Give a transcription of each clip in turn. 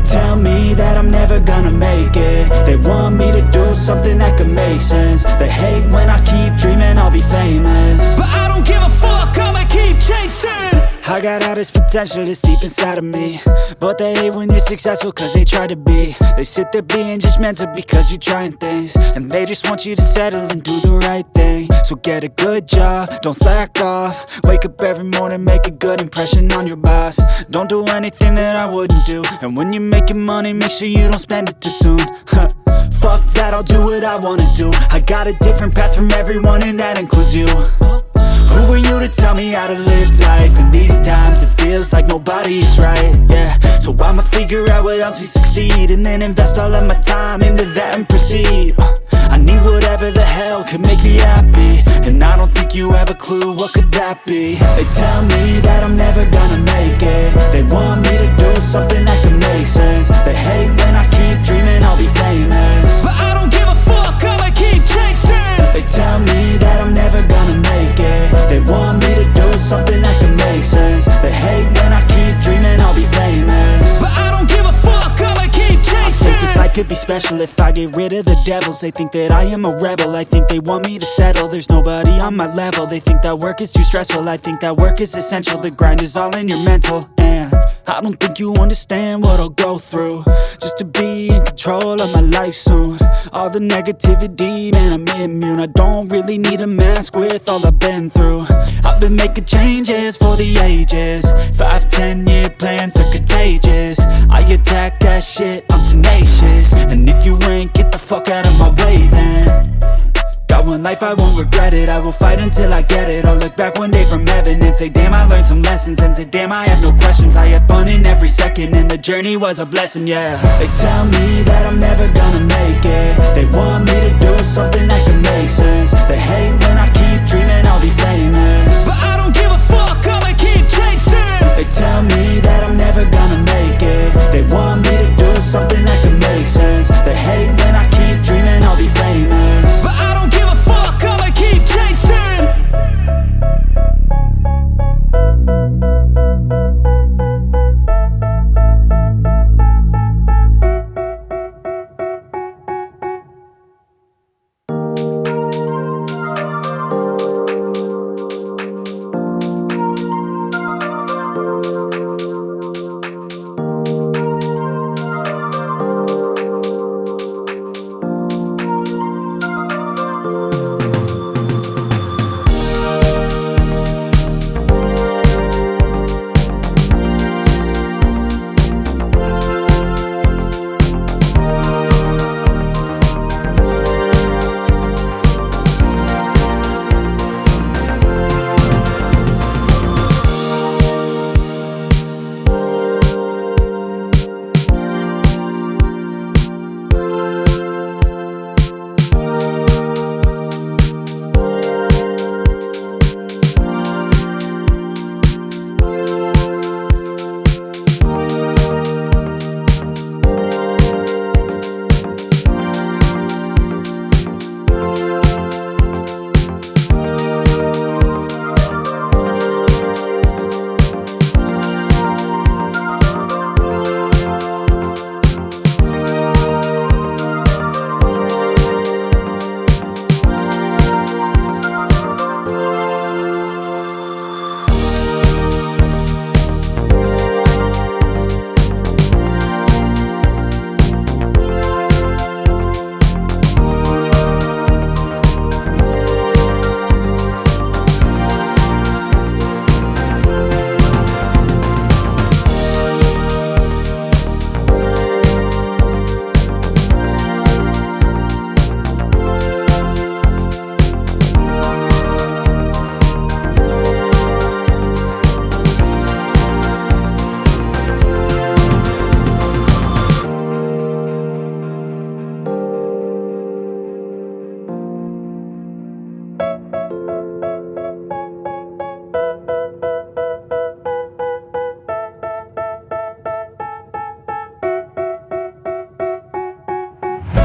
tell me that I'm never gonna make it. They want me to do something that could make sense. They hate when I keep dreaming I'll be famous, but I don't give a fuck, I'ma keep chasing. I got all this potential that's deep inside of me, but they hate when you're successful cause they try to be. They sit there being judgmental because you're trying things, and they just want you to settle and do the right thing. So get a good job, don't slack off. Wake up every morning, make a good impression on your boss. Don't do anything that I wouldn't do, and when you're making money, make sure you don't spend it too soon. Fuck that, I'll do what I wanna do. I got a different path from everyone and that includes you. Who are you to tell me how to live life? In these times it feels like nobody's right, yeah. So I'ma figure out what else we succeed, and then invest all of my time into that and proceed. I need whatever the hell could make me happy, and I don't think you have a clue what could that be. They tell me that I'm never gonna make it. They want me to do something that could make sense. They hate when I keep dreaming I'll be famous, but I don't give a fuck, I'ma keep chasing. They tell me that I'm never gonna make it. They want me to do something that can make sense. They hate when I keep dreaming I'll be famous, but I don't give a fuck, I'ma keep chasing. I think this life could be special if I get rid of the devils. They think that I am a rebel, I think they want me to settle. There's nobody on my level. They think that work is too stressful, I think that work is essential. The grind is all in your mental, and I don't think you understand what I'll go through just to be in control of my life soon. All the negativity, man, I'm immune. I don't really need a mask with all I've been through. I've been making changes for the ages. 5-10 year plans are contagious. I attack that shit, I'm tenacious. And if you ain't, get the fuck out of my way then. Got one life, I won't regret it. I will fight until I get it. I'll look back one day from heaven and say damn, I learned some lessons. And say damn, I had no questions. I had fun in every second, and the journey was a blessing, yeah. They tell me that I'm never gonna make it. They want me to do something that can make sense. They hate when I keep dreaming I'll be famous, but I don't give a fuck, I'ma keep chasing. They tell me that I'm never gonna make it. They want me to do something that can make sense. They hate when I keep dreaming I'll be famous, but I don't give a fuck, I'ma keep chasing.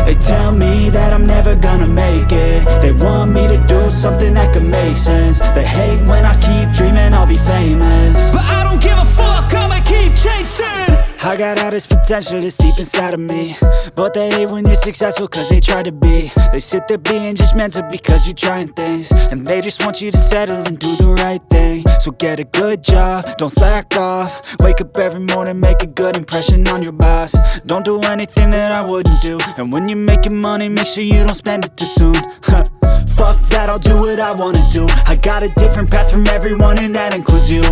They tell me that I'm never gonna make it. They want me to do something that could make sense. They hate when I keep dreaming I'll be famous, but I don't give a fuck, I'ma keep chasing. I I got all this potential that's deep inside of me, but they hate when you're successful cause they try to be. They sit there being judgmental because you're trying things, and they just want you to settle and do the right thing. So get a good job, don't slack off. Wake up every morning, make a good impression on your boss. Don't do anything that I wouldn't do, and when you're making money, make sure you don't spend it too soon. Fuck that, I'll do what I wanna do. I got a different path from everyone, and that includes you.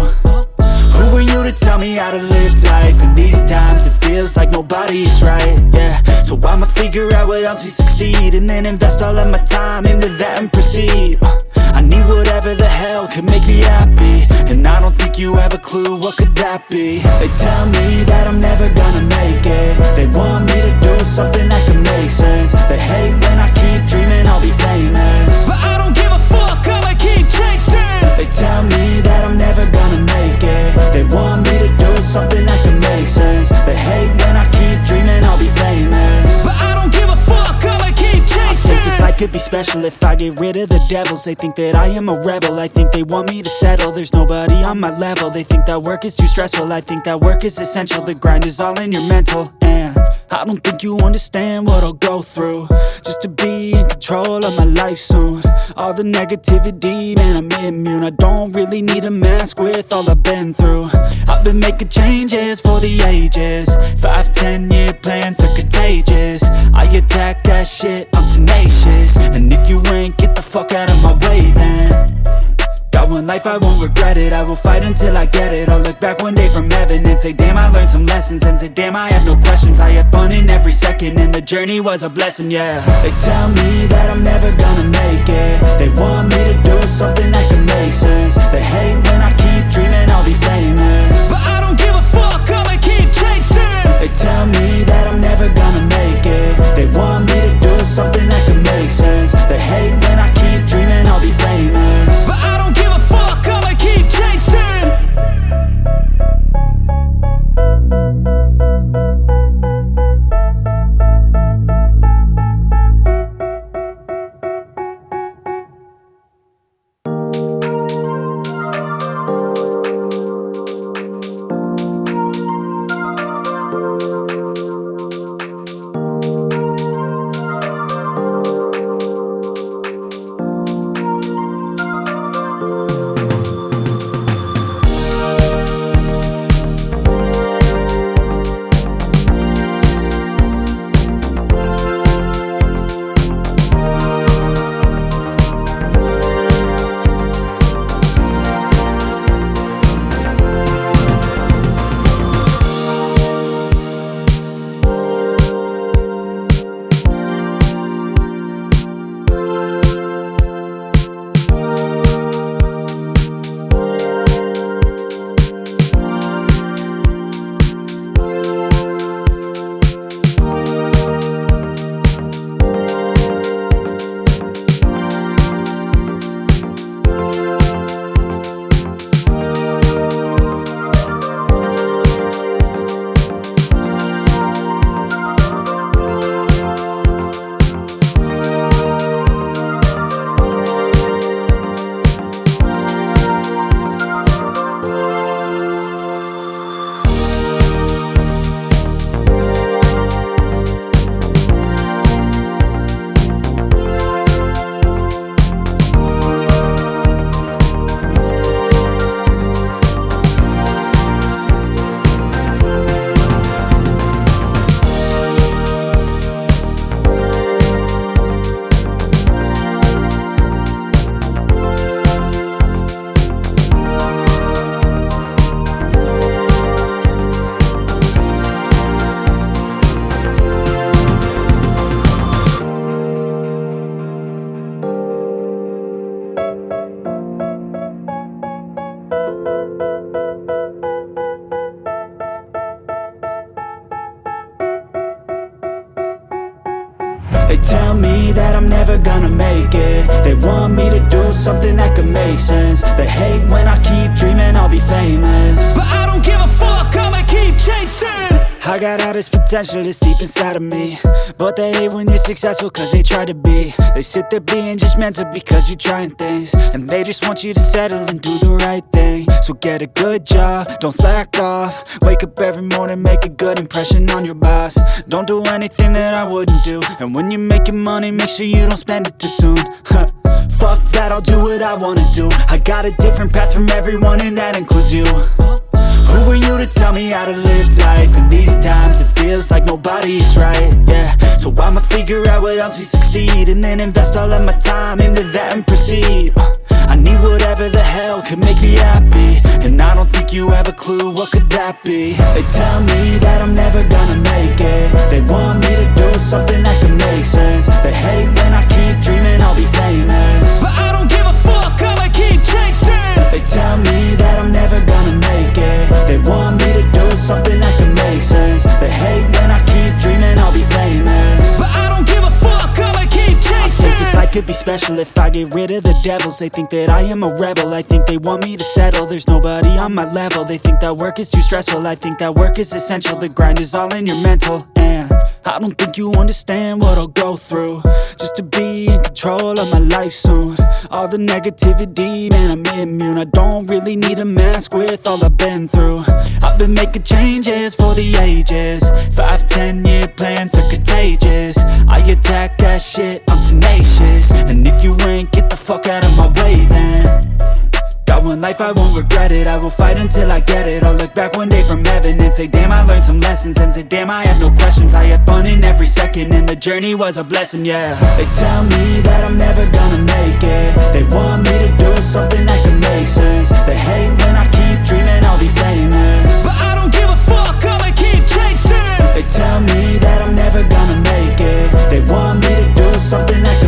Who are you to tell me how to live life? In these times it feels like nobody's right, yeah. So I'ma figure out what else we succeed, and then invest all of my time into that and proceed. I need whatever the hell could make me happy, and I don't think you have a clue what could that be. They tell me that I'm never gonna make it. They want me to do something that can make sense. They hate when I keep dreaming I'll be famous, but I don't give a fuck, I'ma keep chasing. They tell me that I'm never gonna make it. They want me to do something that can make sense. They hate when I keep dreaming I'll be famous, but I don't give a fuck, I'ma keep chasing. I think this life could be special if I get rid of the devils. They think that I am a rebel, I think they want me to settle. There's nobody on my level. They think that work is too stressful, I think that work is essential. The grind is all in your mental, and I don't think you understand what I'll go through just to be in control of my life soon. All the negativity, man, I'm immune. I don't really need a mask with all I've been through. I've been making changes for the ages. 5-10 year plans are contagious. I attack that shit, I'm tenacious. And if you ain't, get the fuck out of my way then. Got one life, I won't regret it. I will fight until I get it. I'll look back one day from heaven and say, damn, I learned some lessons. And say, damn, I had no questions. I had fun in every second, and the journey was a blessing, yeah. They tell me that I'm never gonna make it. They want me to do something that can make sense. They hate when I keep dreaming I'll be famous, but I don't give a fuck, I'ma keep chasing. They tell me that I'm never gonna make it. They want me to do something that can make sense. They hate when I keep dreaming I'll be famous, but I don't give a fuck, I'ma keep chasing. They tell me that I'm never gonna make it. They want me to do something that can make sense. They hate when I keep dreaming I'll be famous, but I don't give a fuck, I'ma keep chasing. I got all this potential that's deep inside of me, but they hate when you're successful cause they try to be. They sit there being judgmental because you're trying things, and they just want you to settle and do the right thing. So get a good job, don't slack off. Wake up every morning, make a good impression on your boss. Don't do anything that I wouldn't do, and when you're making money, make sure you don't spend it too soon. Fuck that, I'll do what I wanna do. I got a different path from everyone, and that includes you. Who are you to tell me how to live life? In these times it feels like nobody's right, yeah. So I'ma figure out what else we succeed, and then invest all of my time into that and proceed. I need whatever the hell could make me happy, and I don't think you have a clue what could that be. They tell me that I'm never gonna make it. They want me to do something that could make sense. They hate when I keep dreaming I'll be famous, but I don't give a fuck, I'ma keep chasing. They tell me that I'm never gonna make it. They want me to do something that can make sense. They hate when I keep dreaming I'll be famous, but I don't give a fuck, I'ma keep chasing. I think this life could be special if I get rid of the devils. They think that I am a rebel, I think they want me to settle. There's nobody on my level. They think that work is too stressful, I think that work is essential. The grind is all in your mental, and I don't think you understand what I'll go through just to be in control of my life soon. All the negativity, man, I'm immune. I don't really need a mask with all I've been through. I've been making changes for the ages. 5-10 year plans are contagious. I attack that shit, I'm tenacious. And if you ain't, get the fuck out of my way then. Got one life, I won't regret it. I will fight until I get it. I'll look back one day from heaven and say, damn, I learned some lessons. And say, damn, I have no questions. I had fun in every second, and the journey was a blessing, yeah. They tell me that I'm never gonna make it. They want me to do something that can make sense. They hate when I keep dreaming I'll be famous, but I don't give a fuck, I'ma keep chasing. They tell me that I'm never gonna make it. They want me to do something that